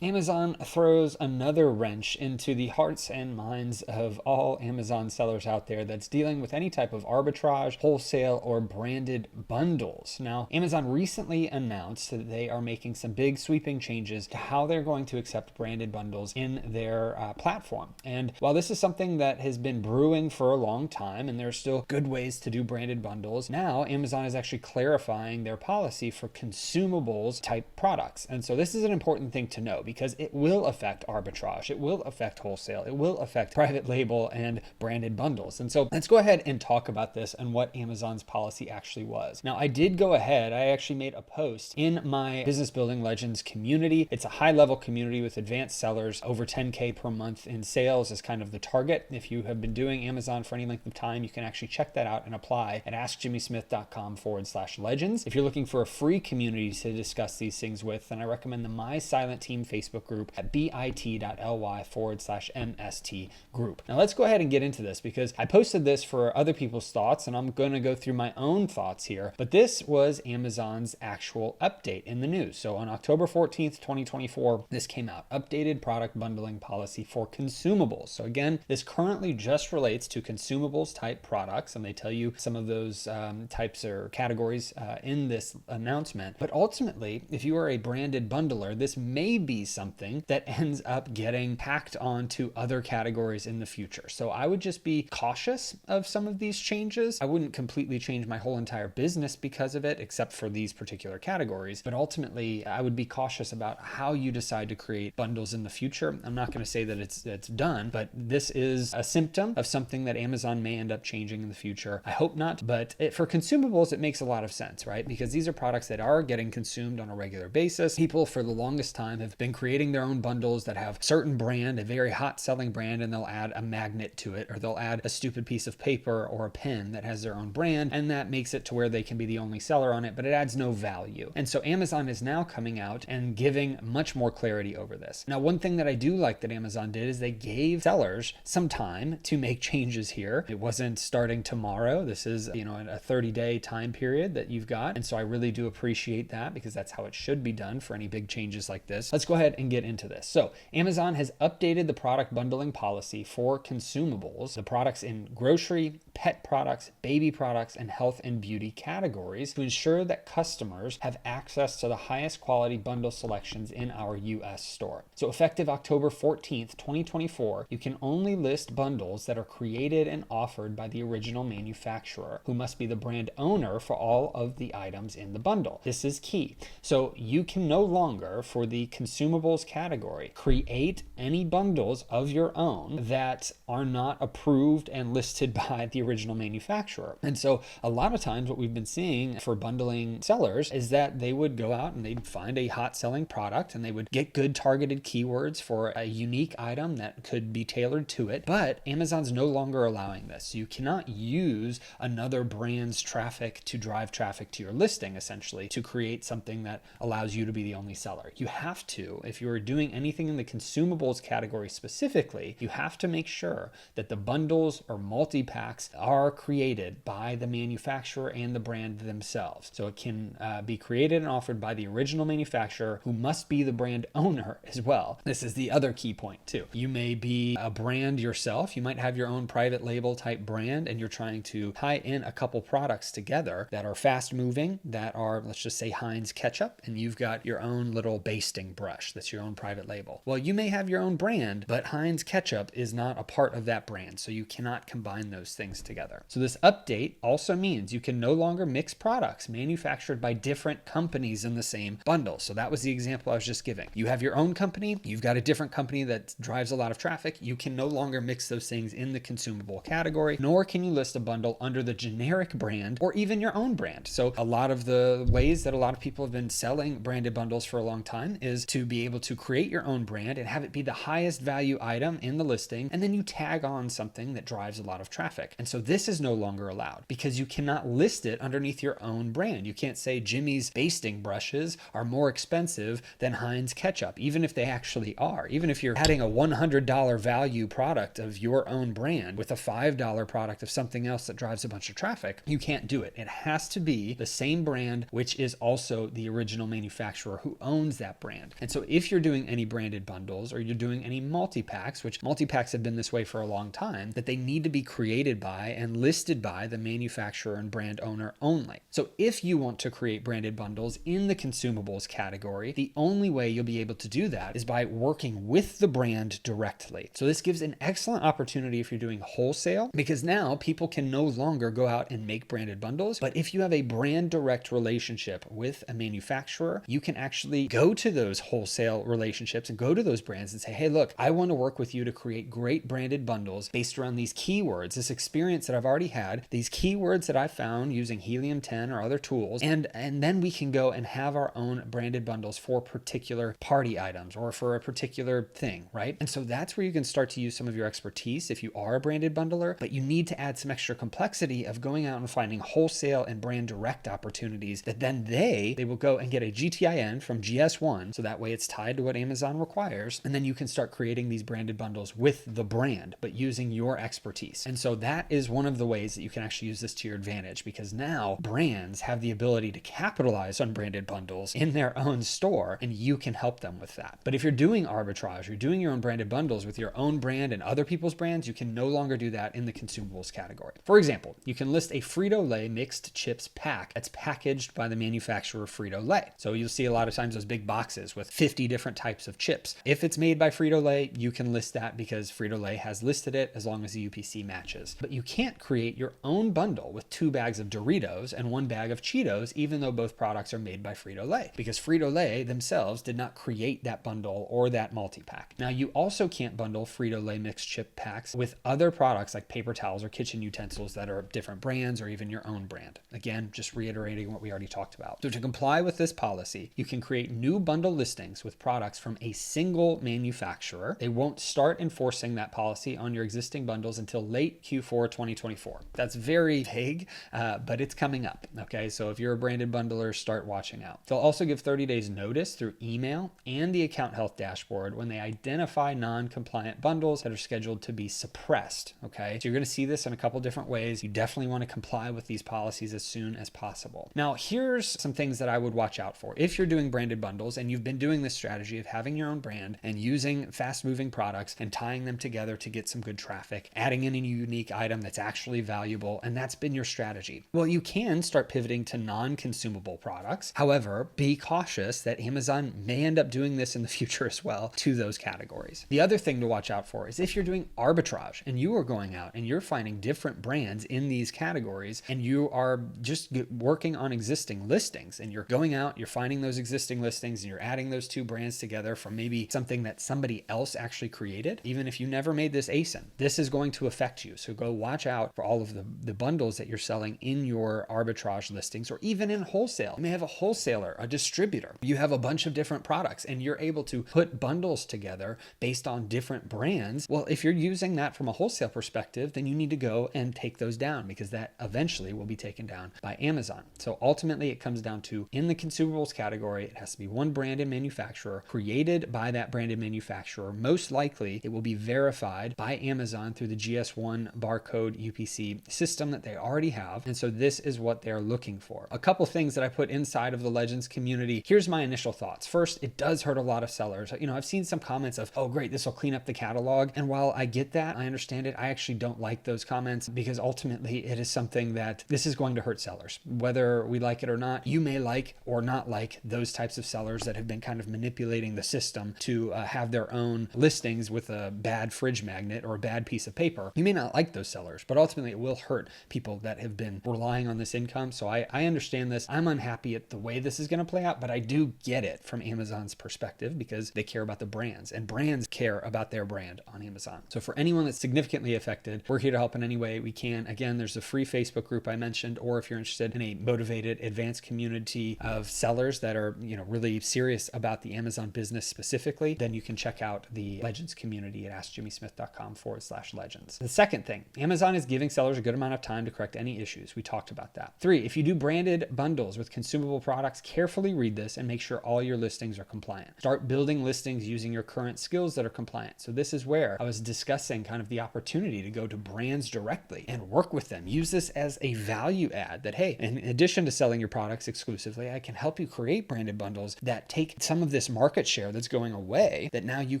Amazon throws another wrench into the hearts and minds of all Amazon sellers out there that's dealing with any type of arbitrage, wholesale, or branded bundles. Now, Amazon recently announced that they are making some big sweeping changes to how they're going to accept branded bundles in their platform. And while this is something that has been brewing for a long time, and there are still good ways to do branded bundles, now Amazon is actually clarifying their policy for consumables type products. And so this is an important thing to know, because it will affect arbitrage, it will affect wholesale, it will affect private label and branded bundles. And so let's go ahead and talk about this and what Amazon's policy actually was. Now, I did go ahead, I actually made a post in my Business Building Legends community. It's a high level community with advanced sellers. Over 10K per month in sales is kind of the target. If you have been doing Amazon for any length of time, you can actually check that out and apply at askjimmysmith.com/legends. If you're looking for a free community to discuss these things with, then I recommend the My Silent Team Facebook group at bit.ly/MST group. Now let's go ahead and get into this, because I posted this for other people's thoughts and I'm going to go through my own thoughts here. But this was Amazon's actual update in the news. So on October 14th, 2024, this came out. Updated product bundling policy for consumables. So again, this currently just relates to consumables type products, and they tell you some of those types or categories in this announcement. But ultimately, if you are a branded bundler, this may be something that ends up getting packed onto other categories in the future. So I would just be cautious of some of these changes. I wouldn't completely change my whole entire business because of it, except for these particular categories. But ultimately, I would be cautious about how you decide to create bundles in the future. I'm not going to say that it's done, but this is a symptom of something that Amazon may end up changing in the future. I hope not, but for consumables, it makes a lot of sense, right? Because these are products that are getting consumed on a regular basis. People for the longest time have been creating their own bundles that have certain brand, a very hot selling brand, and they'll add a magnet to it, or they'll add a stupid piece of paper or a pen that has their own brand, and that makes it to where they can be the only seller on it, but it adds no value. And so Amazon is now coming out and giving much more clarity over this. Now, one thing that I do like that Amazon did is they gave sellers some time to make changes here. It wasn't starting tomorrow. This is, a 30-day time period that you've got. And so I really do appreciate that, because that's how it should be done for any big changes like this. Let's go ahead and get into this. So Amazon has updated the product bundling policy for consumables, the products in grocery, pet products, baby products, and health and beauty categories, to ensure that customers have access to the highest quality bundle selections in our US store. So effective October 14th, 2024, you can only list bundles that are created and offered by the original manufacturer, who must be the brand owner for all of the items in the bundle. This is key. So you can no longer, for the consumables category, create any bundles of your own that are not approved and listed by the original manufacturer. And so a lot of times what we've been seeing for bundling sellers is that they would go out and they'd find a hot selling product and they would get good targeted keywords for a unique item that could be tailored to it. But Amazon's no longer allowing this. You cannot use another brand's traffic to drive traffic to your listing, essentially, to create something that allows you to be the only seller. You have to, if you are doing anything in the consumables category specifically, you have to make sure that the bundles or multi-packs are created by the manufacturer and the brand themselves. So it can be created and offered by the original manufacturer, who must be the brand owner as well. This is the other key point too. You may be a brand yourself. You might have your own private label type brand, and you're trying to tie in a couple products together that are fast moving, that are, let's just say, Heinz ketchup, and you've got your own little basting brush that's your own private label. Well, you may have your own brand, but Heinz ketchup is not a part of that brand, so you cannot combine those things together. So this update also means you can no longer mix products manufactured by different companies in the same bundle. So that was the example I was just giving. You have your own company, you've got a different company that drives a lot of traffic. You can no longer mix those things in the consumable category, nor can you list a bundle under the generic brand or even your own brand. So a lot of the ways that a lot of people have been selling branded bundles for a long time is to be able to create your own brand and have it be the highest value item in the listing, and then you tag on something that drives a lot of traffic. And so this is no longer allowed, because you cannot list it underneath your own brand. You can't say Jimmy's basting brushes are more expensive than Heinz ketchup, even if they actually are. Even if you're adding a $100 value product of your own brand with a $5 product of something else that drives a bunch of traffic, you can't do it. It has to be the same brand, which is also the original manufacturer who owns that brand. And so if you're doing any branded bundles or you're doing any multi-packs, which multi-packs have been this way for a long time, that they need to be created by and listed by the manufacturer and brand owner only. So if you want to create branded bundles in the consumables category, the only way you'll be able to do that is by working with the brand directly. So this gives an excellent opportunity if you're doing wholesale, because now people can no longer go out and make branded bundles. But if you have a brand direct relationship with a manufacturer, you can actually go to those wholesale relationships and go to those brands and say, hey, look, I want to work with you to create great branded bundles based around these keywords, this experience that I've already had, these keywords that I found using Helium 10 or other tools. And then we can go and have our own branded bundles for particular party items or for a particular thing, right? And so that's where you can start to use some of your expertise if you are a branded bundler, but you need to add some extra complexity of going out and finding wholesale and brand direct opportunities that then they will go and get a GTIN from GS1. So that way it's tied to what Amazon requires. And then you can start creating these branded bundles with the brand, but using your expertise. And so that is one of the ways that you can actually use this to your advantage, because now brands have the ability to capitalize on branded bundles in their own store, and you can help them with that. But if you're doing arbitrage, you're doing your own branded bundles with your own brand and other people's brands, you can no longer do that in the consumables category. For example, you can list a Frito-Lay mixed chips pack that's packaged by the manufacturer Frito-Lay. So you'll see a lot of times those big boxes with 50 different types of chips. If it's made by Frito-Lay, you can list that because Frito-Lay has listed it as long as the UPC matches. But you can't create your own bundle with 2 bags of Doritos and 1 bag of Cheetos, even though both products are made by Frito-Lay, because Frito-Lay themselves did not create that bundle or that multi-pack. Now, you also can't bundle Frito-Lay mixed chip packs with other products like paper towels or kitchen utensils that are different brands or even your own brand. Again, just reiterating what we already talked about. So to comply with this policy, you can create new bundle listings with products from a single manufacturer. They won't start enforcing that policy on your existing bundles until late Q4 2024. That's very vague, but it's coming up. Okay, so if you're a branded bundler, start watching out. They'll also give 30 days notice through email and the account health dashboard when they identify non-compliant bundles that are scheduled to be suppressed. Okay, so you're going to see this in a couple different ways. You definitely want to comply with these policies as soon as possible. Now, here's some things that I would watch out for. If you're doing branded bundles and you've been doing this strategy of having your own brand and using fast-moving products and tying them together to get some good traffic, adding in a unique item that's actually valuable, and that's been your strategy, well, you can start pivoting to non-consumable products. However, be cautious that Amazon may end up doing this in the future as well to those categories. The other thing to watch out for is if you're doing arbitrage and you are going out and you're finding different brands in these categories and you are just working on existing listings and you're going out, you're finding those existing listings and you're adding those 2 brands together from maybe something that somebody else actually created, even if you never made this ASIN, this is going to affect you. So go watch out for all of the bundles that you're selling in your arbitrage listings or even in wholesale. You may have a wholesaler, a distributor. You have a bunch of different products and you're able to put bundles together based on different brands. Well, if you're using that from a wholesale perspective, then you need to go and take those down because that eventually will be taken down by Amazon. So ultimately it comes down to, in the consumables category, it has to be one branded manufacturer created by that branded manufacturer. Most likely it will be verified by Amazon through the GS1 barcode UPC system that they already have. And so this is what they're looking for. A couple things that I put inside of the Legends community. Here's my initial thoughts. First, it does hurt a lot of sellers. I've seen some comments of, oh great, this will clean up the catalog. And while I get that, I understand it, I actually don't like those comments because ultimately it is something that this is going to hurt sellers. Whether we like it or not, you may like or not like those types of sellers that have been kind of manipulating the system to have their own listings with a bad fridge magnet or a bad piece of paper. You may not like those sellers, but ultimately it will hurt people that have been relying on this income. So I understand this. I'm unhappy at the way this is going to play out, but I do get it from Amazon's perspective because they care about the brands and brands care about their brand on Amazon. So for anyone that's significantly affected, we're here to help in any way we can. Again, there's a free Facebook group I mentioned, or if you're interested in a motivated, advanced community of sellers that are, really serious about the Amazon business specifically, then you can check out the Legends community at askjimmysmith.com/legends. The second thing, Amazon is giving sellers a good amount of time to correct any issues. We talked about that. 3, if you do branded bundles with consumable products, carefully read this and make sure all your listings are compliant. Start building listings using your current skills that are compliant. So this is where I was discussing kind of the opportunity to go to brands directly and work with them. Use this as a value add that, hey, in addition to selling your products exclusively, I can help you create branded bundles that take some of this market share that's going away that now you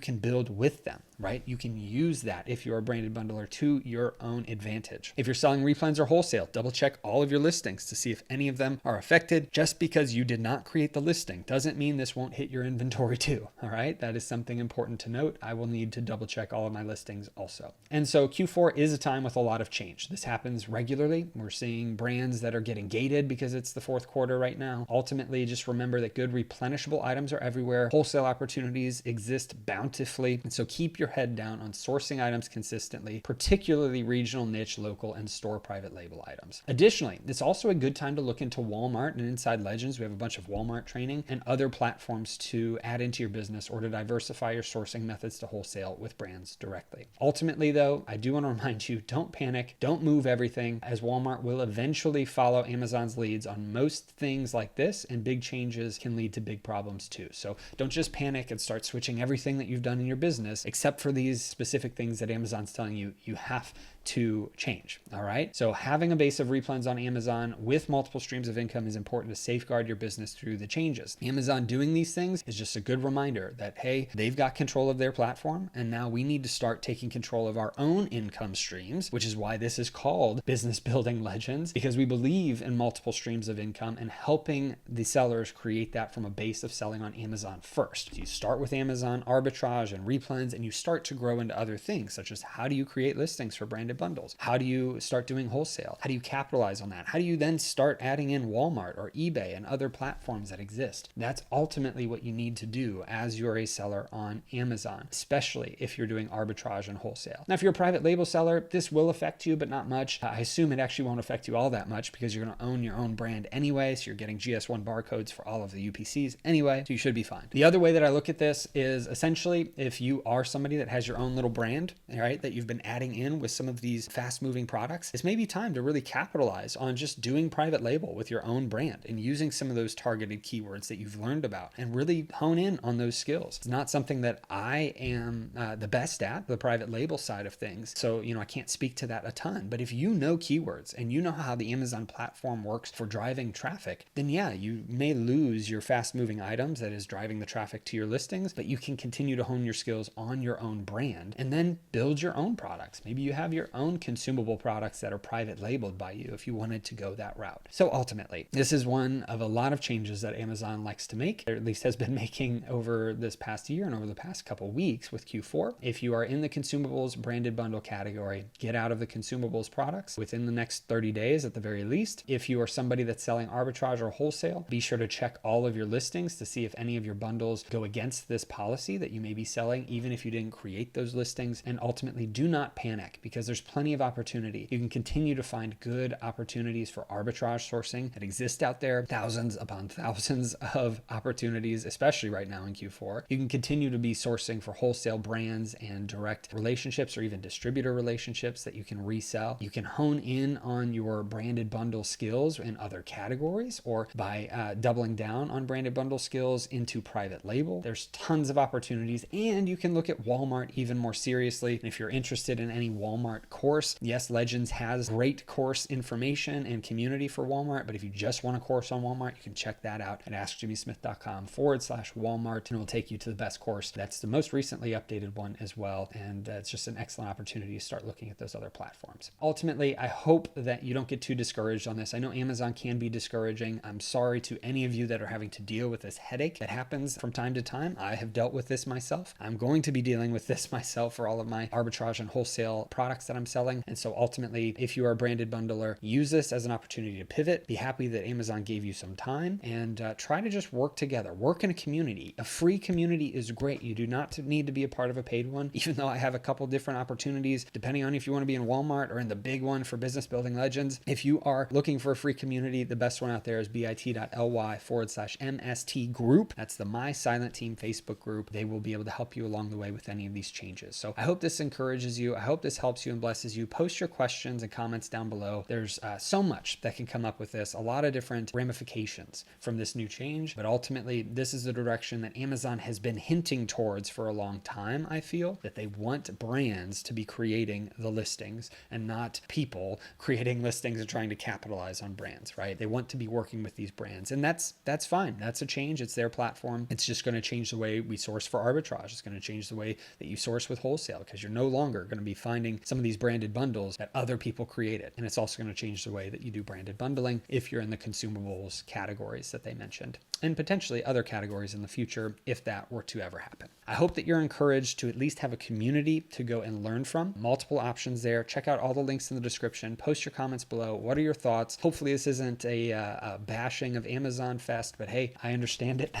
can build with them, right? You can use that if you're a branded bundler to your own advantage. If you're selling replens or wholesale, double check all of your listings to see if any of them are affected. Just because you did not create the listing doesn't mean this won't hit your inventory too, all right? That is something important to note. I will need to double check all of my listings also. And so Q4 is a time with a lot of change. This happens regularly. We're seeing brands that are getting gated because it's the fourth quarter right now. Ultimately, just remember that good replenishable items are everywhere. Wholesale opportunities exist bountifully. And so keep your head down on sourcing items consistently, particularly regional, niche, local, and store private label items. Additionally, it's also a good time to look into Walmart and Inside Legends. We have a bunch of Walmart training and other platforms to add into your business or to diversify your sourcing methods to wholesale with brands directly. Ultimately, though, I do want to remind you, don't panic, don't move everything, as Walmart will eventually follow Amazon's leads on most things like this, and big changes can lead to big problems too. So don't just panic and start switching everything that you've done in your business, except for these specific things that Amazon's telling you you have to change. All right. So having a base of replens on Amazon with multiple streams of income is important to safeguard your business through the changes. Amazon doing these things is just a good reminder that, hey, they've got control of their platform, and now we need to start taking control of our own income streams, which is why this is called Business Building Legends, because we believe in multiple streams of income and helping the sellers create that from a base of selling on Amazon first. So you start with Amazon arbitrage and replens, and you start to grow into other things, such as how do you create listings for branded bundles? How do you start doing wholesale? How do you capitalize on that? How do you then start adding in Walmart or eBay and other platforms that exist? That's ultimately what you need to do as you're a seller on Amazon, especially if you're doing arbitrage and wholesale. Now, if you're a private label seller, this will affect you, but not much. I assume it actually won't affect you all that much because you're going to own your own brand anyway. So you're getting GS1 barcodes for all of the UPCs anyway, so you should be fine. The other way that I look at this is essentially if you are somebody that has your own little brand, all right, that you've been adding in with some of these fast moving products, it's maybe time to really capitalize on just doing private label with your own brand and using some of those targeted keywords that you've learned about and really hone in on those skills. It's not something that I am the best at, the private label side of things. So, I can't speak to that a ton, but if you know keywords and you know how the Amazon platform works for driving traffic, then yeah, you may lose your fast moving items that is driving the traffic to your listings, but you can continue to hone your skills on your own brand and then build your own products. Maybe you have your own consumable products that are private labeled by you if you wanted to go that route. So ultimately, this is one of a lot of changes that Amazon likes to make, or at least has been making over this past year and over the past couple weeks with Q4. If you are in the consumables branded bundle category, get out of the consumables products within the next 30 days at the very least. If you are somebody that's selling arbitrage or wholesale, be sure to check all of your listings to see if any of your bundles go against this policy that you may be selling, even if you didn't create those listings. And ultimately, do not panic because there's plenty of opportunity. You can continue to find good opportunities for arbitrage sourcing that exist out there, thousands upon thousands of opportunities, especially right now in Q4. You can continue to be sourcing for wholesale brands and direct relationships or even distributor relationships that you can resell. You can hone in on your branded bundle skills in other categories or by doubling down on branded bundle skills into private label. There's tons of opportunities, and you can look at Walmart even more seriously. And if you're interested in any Walmart course, yes, Legends has great course information and community for Walmart, but if you just want a course on Walmart, you can check that out at askjimmysmith.com/Walmart, and it will take you to the best course. That's the most recently updated one as well, and it's just an excellent opportunity to start looking at those other platforms. Ultimately, I hope that you don't get too discouraged on this. I know Amazon can be discouraging. I'm sorry to any of you that are having to deal with this headache that happens from time to time. I have dealt with this myself. I'm going to be dealing with this myself for all of my arbitrage and wholesale products that I'm selling. And so ultimately, if you are a branded bundler, use this as an opportunity to pivot. Be happy that Amazon gave you some time and try to just work together. Work in a community. A free community is great. You do not need to be a part of a paid one, even though I have a couple different opportunities, depending on if you want to be in Walmart or in the big one for Business Building Legends. If you are looking for a free community, the best one out there is bit.ly/MST group. That's the My Silent Team Facebook group. They will be able to help you along the way with any of these changes. So I hope this encourages you. I hope this helps you in blesses you. Post your questions and comments down below. There's so much that can come up with this, a lot of different ramifications from this new change, but ultimately this is the direction that Amazon has been hinting towards for a long time. I feel that they want brands to be creating the listings and not people creating listings and trying to capitalize on brands, right? They want to be working with these brands, and that's fine. That's a change. It's their platform. It's just going to change the way we source for Arbitrage. It's going to change the way that you source with Wholesale, because you're no longer going to be finding some of these branded bundles that other people created. And it's also going to change the way that you do branded bundling if you're in the consumables categories that they mentioned, and potentially other categories in the future if that were to ever happen. I hope that you're encouraged to at least have a community to go and learn from. Multiple options there. Check out all the links in the description. Post your comments below. What are your thoughts? Hopefully this isn't a bashing of Amazon Fest, but hey, I understand it.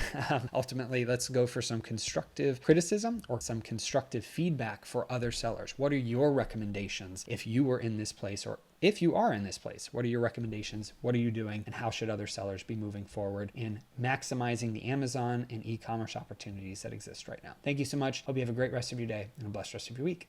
Ultimately, let's go for some constructive criticism or some constructive feedback for other sellers. What are your recommendations if you were in this place, or if you are in this place? What are your recommendations? What are you doing? And how should other sellers be moving forward in maximizing the Amazon and e-commerce opportunities that exist right now? Thank you so much. Hope you have a great rest of your day and a blessed rest of your week.